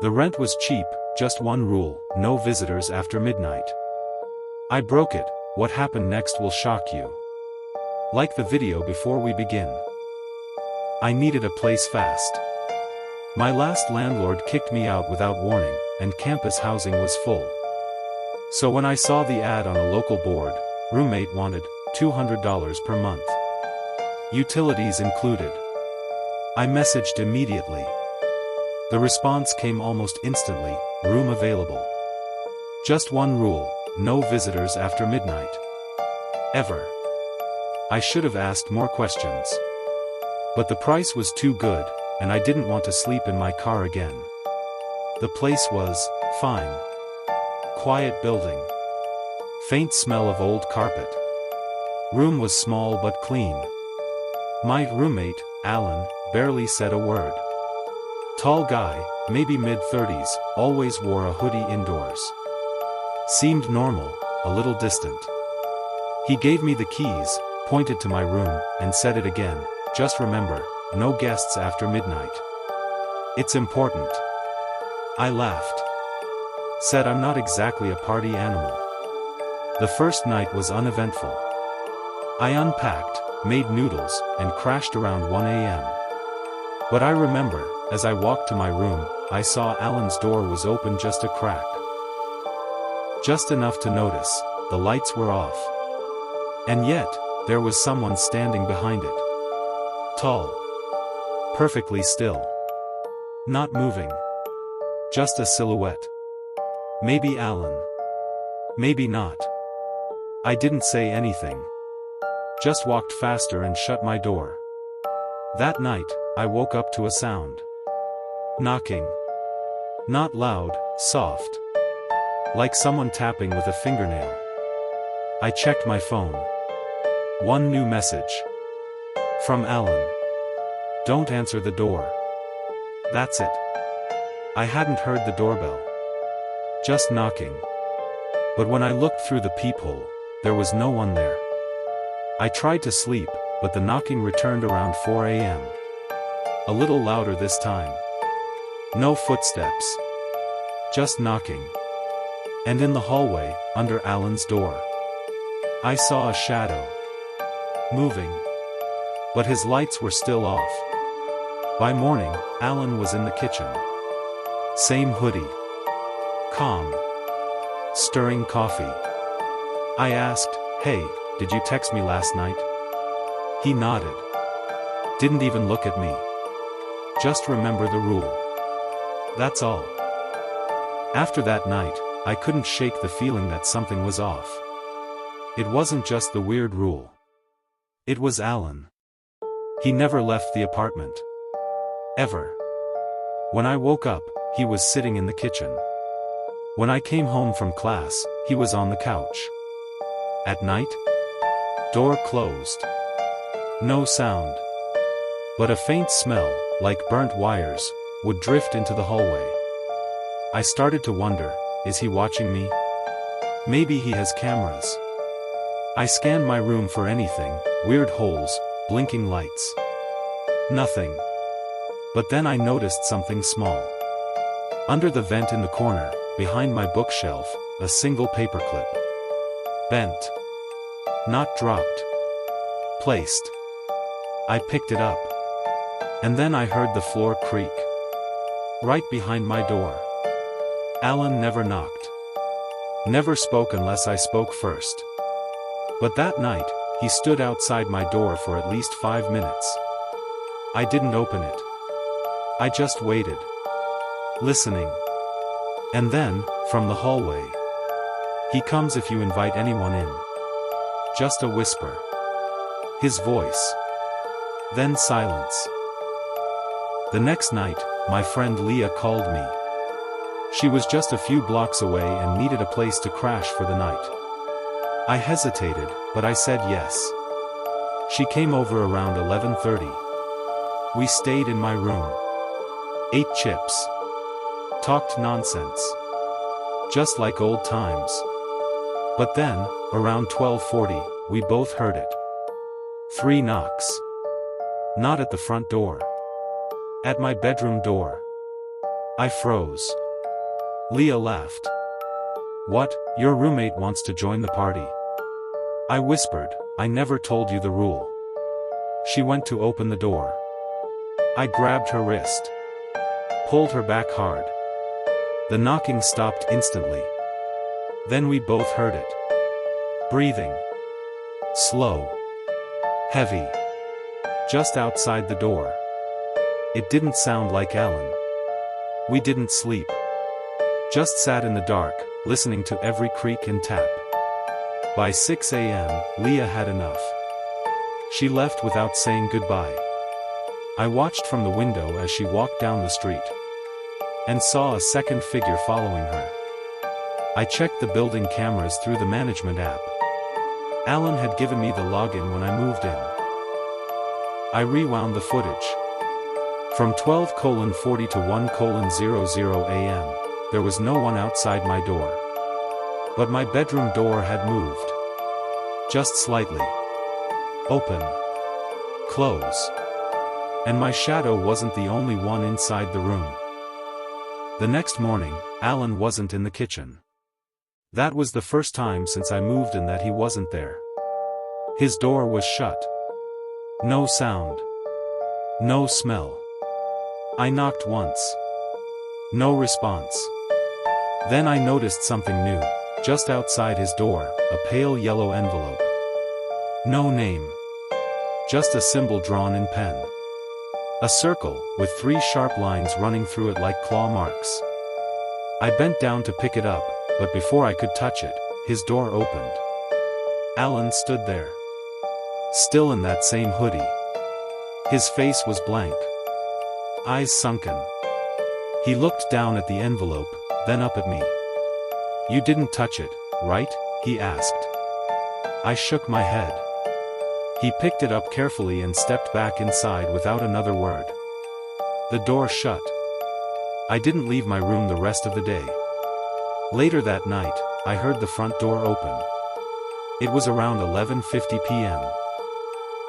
The rent was cheap, just one rule: no visitors after midnight. I broke it. What happened next will shock you. Like the video before we begin. I needed a place fast. My last landlord kicked me out without warning, and campus housing was full. So when I saw the ad on a local board, roommate wanted $200 per month. Utilities included. I messaged immediately. The response came almost instantly: room available. Just one rule: no visitors after midnight. Ever. I should have asked more questions. But the price was too good, and I didn't want to sleep in my car again. The place was fine. Quiet building. Faint smell of old carpet. Room was small but clean. My roommate, Alan, barely said a word. Tall guy, maybe mid-30s, always wore a hoodie indoors. Seemed normal, a little distant. He gave me the keys, pointed to my room, and said it again: just remember, no guests after midnight. It's important. I laughed. Said I'm not exactly a party animal. The first night was uneventful. I unpacked, made noodles, and crashed around 1 a.m. But I remember, as I walked to my room, I saw Alan's door was open just a crack. Just enough to notice, the lights were off. And yet, there was someone standing behind it. Tall. Perfectly still. Not moving. Just a silhouette. Maybe Alan. Maybe not. I didn't say anything. Just walked faster and shut my door. That night, I woke up to a sound. Knocking. Not loud, soft. Like someone tapping with a fingernail. I checked my phone. One new message. From Alan. Don't answer the door. That's it. I hadn't heard the doorbell. Just knocking. But when I looked through the peephole, there was no one there. I tried to sleep, but the knocking returned around 4 a.m. A little louder this time. No footsteps. Just knocking. And in the hallway, under Alan's door, I saw a shadow. Moving. But his lights were still off. By morning, Alan was in the kitchen. Same hoodie. Calm. Stirring coffee. I asked, "Hey, did you text me last night?" He nodded. Didn't even look at me. Just remember the rule. That's all. After that night, I couldn't shake the feeling that something was off. It wasn't just the weird rule. It was Alan. He never left the apartment. Ever. When I woke up, he was sitting in the kitchen. When I came home from class, he was on the couch. At night? Door closed. No sound. But a faint smell, like burnt wires, would drift into the hallway. I started to wonder, is he watching me? Maybe he has cameras. I scanned my room for anything: weird holes, blinking lights. Nothing. But then I noticed something small. Under the vent in the corner, behind my bookshelf, a single paperclip. Bent. Not dropped. Placed. I picked it up. And then I heard the floor creak. Right behind my door. Alan never knocked. Never spoke unless I spoke first. But that night, he stood outside my door for at least 5 minutes. I didn't open it. I just waited. Listening. And then, from the hallway. He comes if you invite anyone in. Just a whisper. His voice. Then silence. The next night, my friend Leah called me. She was just a few blocks away and needed a place to crash for the night. I hesitated, but I said yes. She came over around 11:30. We stayed in my room. Ate chips. Talked nonsense. Just like old times. But then, around 12:40, we both heard it. 3 knocks. Not at the front door. At my bedroom door. I froze. Leah laughed. What, your roommate wants to join the party? I whispered, I never told you the rule. She went to open the door. I grabbed her wrist. Pulled her back hard. The knocking stopped instantly. Then we both heard it. Breathing. Slow. Heavy. Just outside the door. It didn't sound like Alan. We didn't sleep. Just sat in the dark, listening to every creak and tap. By 6 a.m., Leah had enough. She left without saying goodbye. I watched from the window as she walked down the street. And saw a second figure following her. I checked the building cameras through the management app. Alan had given me the login when I moved in. I rewound the footage. From 12:40 to 1:00 a.m., there was no one outside my door. But my bedroom door had moved. Just slightly. Open. Close. And my shadow wasn't the only one inside the room. The next morning, Alan wasn't in the kitchen. That was the first time since I moved in that he wasn't there. His door was shut. No sound. No smell. I knocked once. No response. Then I noticed something new, just outside his door, a pale yellow envelope. No name. Just a symbol drawn in pen. A circle, with 3 sharp lines running through it like claw marks. I bent down to pick it up, but before I could touch it, his door opened. Alan stood there. Still in that same hoodie. His face was blank. Eyes sunken. He looked down at the envelope, then up at me. You didn't touch it, right? He asked. I shook my head. He picked it up carefully and stepped back inside without another word. The door shut. I didn't leave my room the rest of the day. Later that night, I heard the front door open. It was around 11:50 p.m.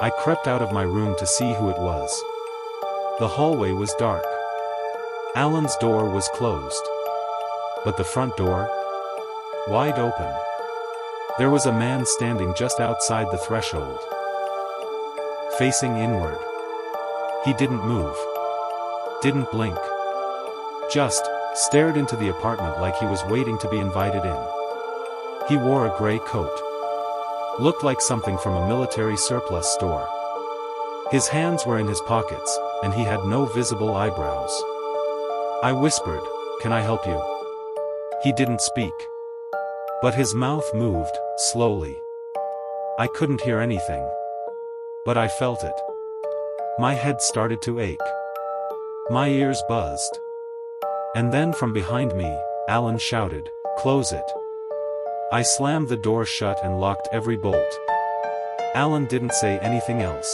I crept out of my room to see who it was. The hallway was dark. Alan's door was closed. But the front door? Wide open. There was a man standing just outside the threshold. Facing inward. He didn't move. Didn't blink. Just stared into the apartment like he was waiting to be invited in. He wore a gray coat. Looked like something from a military surplus store. His hands were in his pockets, and he had no visible eyebrows. I whispered, "Can I help you?" He didn't speak. But his mouth moved, slowly. I couldn't hear anything. But I felt it. My head started to ache. My ears buzzed. And then from behind me, Alan shouted, "Close it." I slammed the door shut and locked every bolt. Alan didn't say anything else.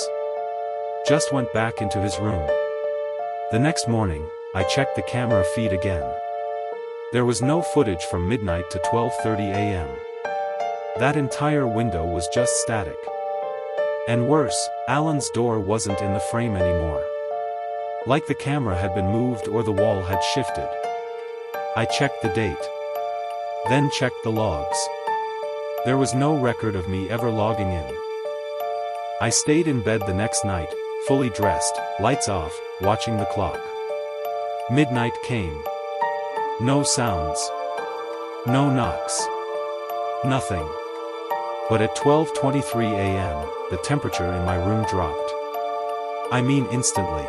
Just went back into his room. The next morning, I checked the camera feed again. There was no footage from midnight to 12:30 a.m. That entire window was just static. And worse, Alan's door wasn't in the frame anymore. Like the camera had been moved or the wall had shifted. I checked the date. Then checked the logs. There was no record of me ever logging in. I stayed in bed the next night, fully dressed, lights off, watching the clock. Midnight came. No sounds. No knocks. Nothing. But at 12:23 a.m., the temperature in my room dropped. I mean instantly.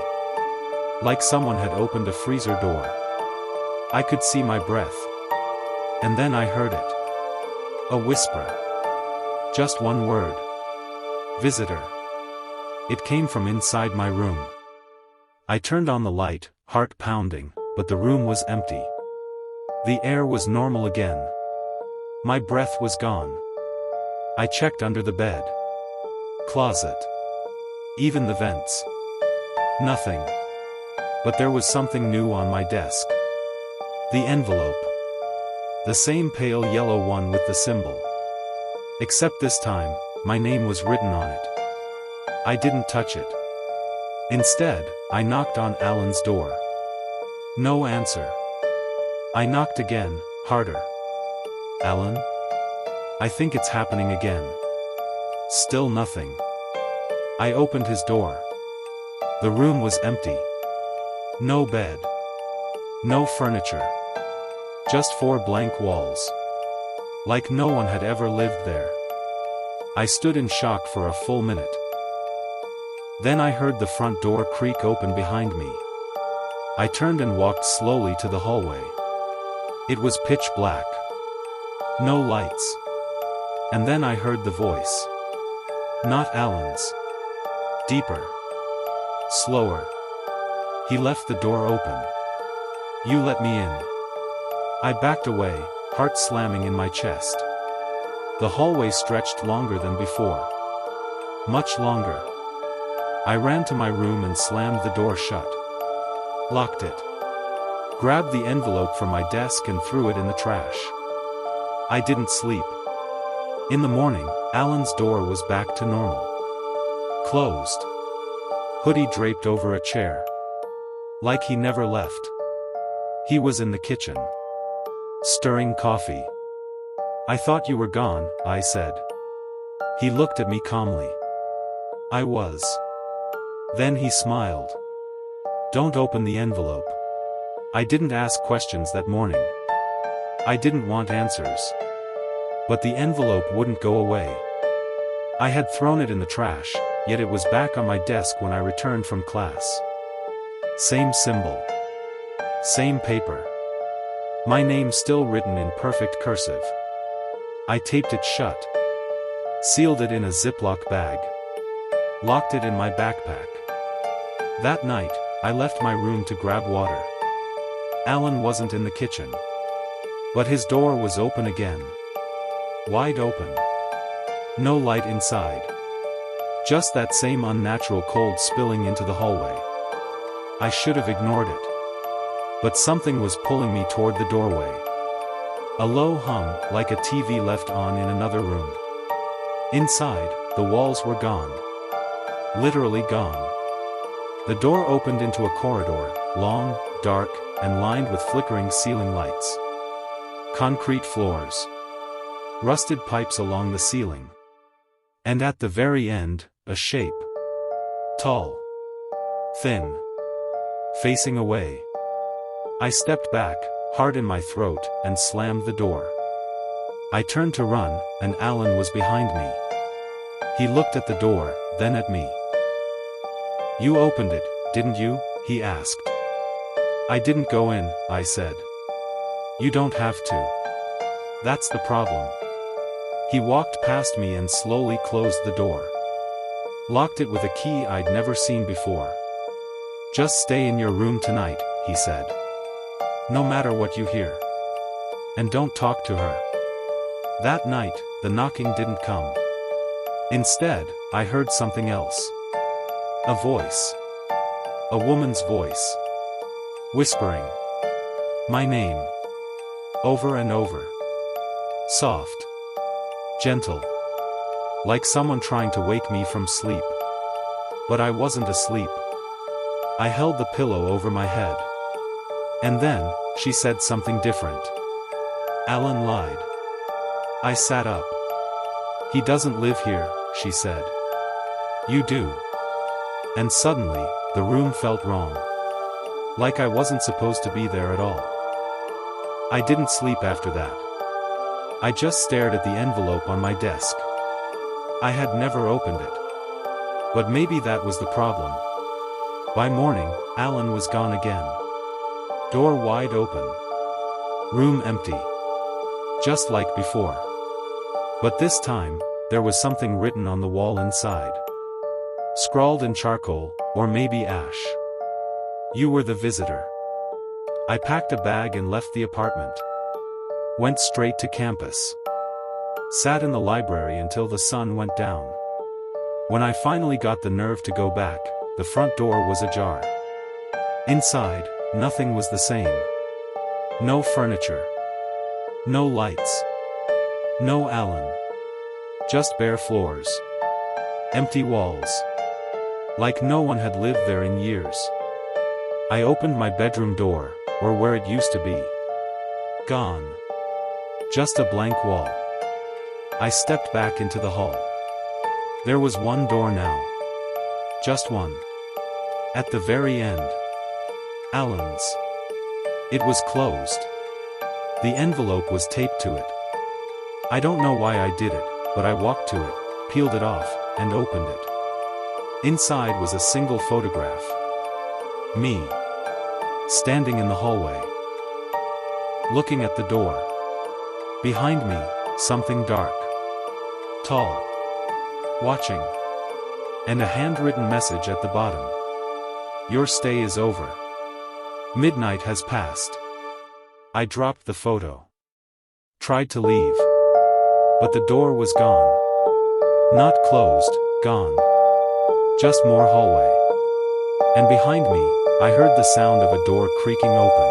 Like someone had opened a freezer door. I could see my breath. And then I heard it. A whisper. Just one word. Visitor. It came from inside my room. I turned on the light, heart pounding, but the room was empty. The air was normal again. My breath was gone. I checked under the bed. Closet. Even the vents. Nothing. But there was something new on my desk. The envelope. The same pale yellow one with the symbol. Except this time, my name was written on it. I didn't touch it. Instead, I knocked on Alan's door. No answer. I knocked again, harder. Alan? I think it's happening again. Still nothing. I opened his door. The room was empty. No bed. No furniture. Just 4 blank walls. Like no one had ever lived there. I stood in shock for a full minute. Then I heard the front door creak open behind me. I turned and walked slowly to the hallway. It was pitch black. No lights. And then I heard the voice. Not Alan's. Deeper. Slower. He left the door open. You let me in. I backed away, heart slamming in my chest. The hallway stretched longer than before. Much longer. I ran to my room and slammed the door shut. Locked it. Grabbed the envelope from my desk and threw it in the trash. I didn't sleep. In the morning, Alan's door was back to normal. Closed. Hoodie draped over a chair. Like he never left. He was in the kitchen. Stirring coffee. I thought you were gone, I said. He looked at me calmly. I was. Then he smiled. Don't open the envelope. I didn't ask questions that morning. I didn't want answers. But the envelope wouldn't go away. I had thrown it in the trash, yet it was back on my desk when I returned from class. Same symbol. Same paper. My name still written in perfect cursive. I taped it shut. Sealed it in a Ziploc bag. Locked it in my backpack. That night, I left my room to grab water. Alan wasn't in the kitchen. But his door was open again. Wide open. No light inside. Just that same unnatural cold spilling into the hallway. I should have ignored it. But something was pulling me toward the doorway. A low hum, like a TV left on in another room. Inside, the walls were gone. Literally gone. The door opened into a corridor, long, dark, and lined with flickering ceiling lights. Concrete floors. Rusted pipes along the ceiling. And at the very end, a shape. Tall. Thin. Facing away. I stepped back, heart in my throat, and slammed the door. I turned to run, and Alan was behind me. He looked at the door, then at me. You opened it, didn't you? He asked. I didn't go in, I said. You don't have to. That's the problem. He walked past me and slowly closed the door. Locked it with a key I'd never seen before. Just stay in your room tonight, he said. No matter what you hear. And don't talk to her. That night, the knocking didn't come. Instead, I heard something else. A voice. A woman's voice. Whispering. My name. Over and over. Soft. Gentle. Like someone trying to wake me from sleep. But I wasn't asleep. I held the pillow over my head. And then, she said something different. Alan lied. I sat up. He doesn't live here, she said. You do. And suddenly, the room felt wrong. Like I wasn't supposed to be there at all. I didn't sleep after that. I just stared at the envelope on my desk. I had never opened it. But maybe that was the problem. By morning, Alan was gone again. Door wide open. Room empty. Just like before. But this time, there was something written on the wall inside. Scrawled in charcoal, or maybe ash. You were the visitor. I packed a bag and left the apartment. Went straight to campus. Sat in the library until the sun went down. When I finally got the nerve to go back, the front door was ajar. Inside, nothing was the same. No furniture. No lights. No Alan. Just bare floors. Empty walls. Like no one had lived there in years. I opened my bedroom door, or where it used to be. Gone. Just a blank wall. I stepped back into the hall. There was one door now. Just one. At the very end. Alan's. It was closed. The envelope was taped to it. I don't know why I did it, but I walked to it, peeled it off, and opened it. Inside was a single photograph. Me. Standing in the hallway. Looking at the door. Behind me, something dark. Tall. Watching. And a handwritten message at the bottom. Your stay is over. Midnight has passed. I dropped the photo. Tried to leave. But the door was gone. Not closed, gone. Just more hallway. And behind me, I heard the sound of a door creaking open.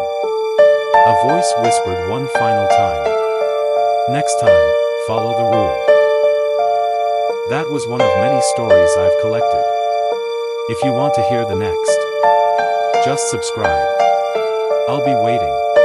A voice whispered one final time. Next time, follow the rule. That was one of many stories I've collected. If you want to hear the next, just subscribe. I'll be waiting.